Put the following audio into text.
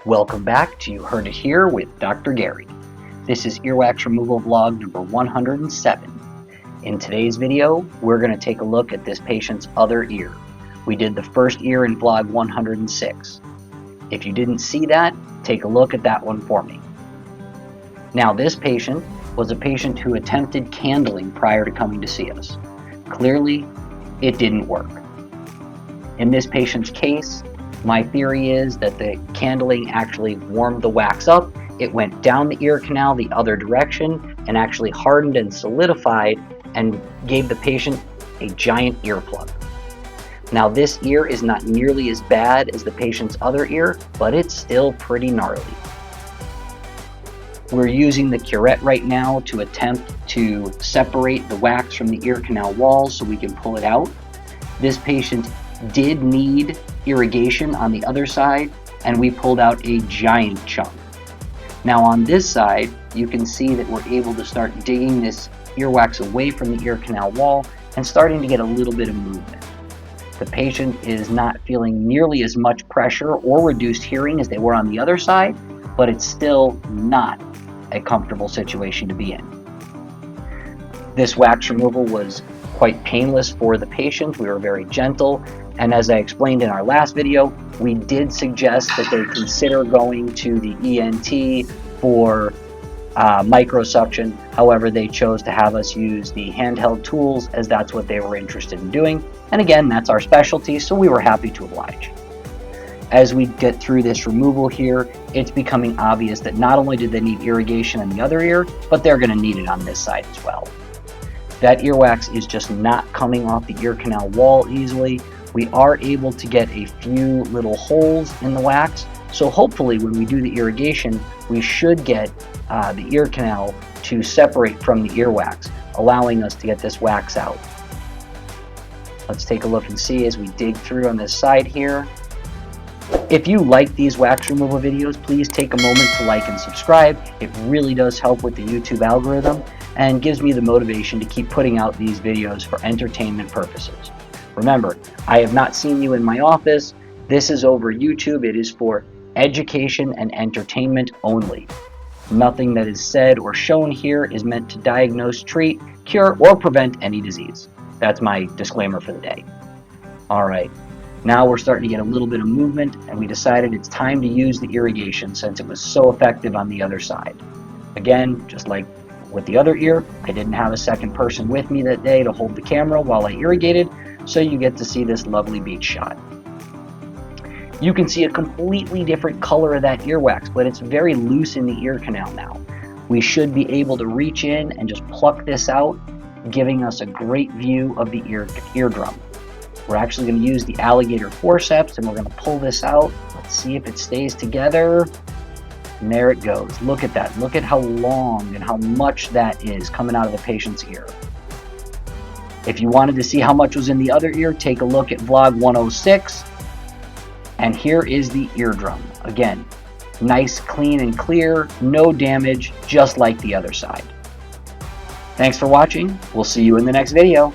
Welcome back to You Heard It Here with Dr. Gary. This is earwax removal vlog number 107. In today's video, we're going to take a look at this patient's other ear. We did the first ear in vlog 106. If you didn't see that, take a look at that one for me. Now, this patient was a patient who attempted candling prior to coming to see us. Clearly, it didn't work. In this patient's case, my theory is that the candling actually warmed the wax up, it went down the ear canal the other direction, and actually hardened and solidified and gave the patient a giant earplug. Now, this ear is not nearly as bad as the patient's other ear, but it's still pretty gnarly. We're using the curette right now to attempt to separate the wax from the ear canal wall so we can pull it out. This patient did need irrigation on the other side, and we pulled out a giant chunk. Now on this side, you can see that we're able to start digging this earwax away from the ear canal wall and starting to get a little bit of movement. The patient is not feeling nearly as much pressure or reduced hearing as they were on the other side, but it's still not a comfortable situation to be in. This wax removal was quite painless for the patient. We were very gentle, and as I explained in our last video, we did suggest that they consider going to the ENT for microsuction. However, they chose to have us use the handheld tools as that's what they were interested in doing. And again, that's our specialty, so we were happy to oblige. As we get through this removal here, it's becoming obvious that not only did they need irrigation in the other ear, but they're going to need it on this side as well. That earwax is just not coming off the ear canal wall easily. We are able to get a few little holes in the wax, so hopefully when we do the irrigation, we should get the ear canal to separate from the earwax, allowing us to get this wax out. Let's take a look and see as we dig through on this side here. If you like these wax removal videos, please take a moment to like and subscribe. It really does help with the YouTube algorithm and gives me the motivation to keep putting out these videos for entertainment purposes. Remember, I have not seen you in my office. This is over YouTube. It is for education and entertainment only. Nothing that is said or shown here is meant to diagnose, treat, cure, or prevent any disease. That's my disclaimer for the day. All right. Now we're starting to get a little bit of movement, and we decided it's time to use the irrigation since it was so effective on the other side. Again, just like with the other ear, I didn't have a second person with me that day to hold the camera while I irrigated, so you get to see this lovely beach shot. You can see a completely different color of that earwax, but it's very loose in the ear canal now. We should be able to reach in and just pluck this out, giving us a great view of the eardrum. We're actually going to use the alligator forceps, and we're going to pull this out. Let's see if it stays together. And there it goes. Look at that. Look at how long and how much that is coming out of the patient's ear. If you wanted to see how much was in the other ear, take a look at vlog 106. And here is the eardrum. Again, nice, clean, and clear. No damage, just like the other side. Thanks for watching. We'll see you in the next video.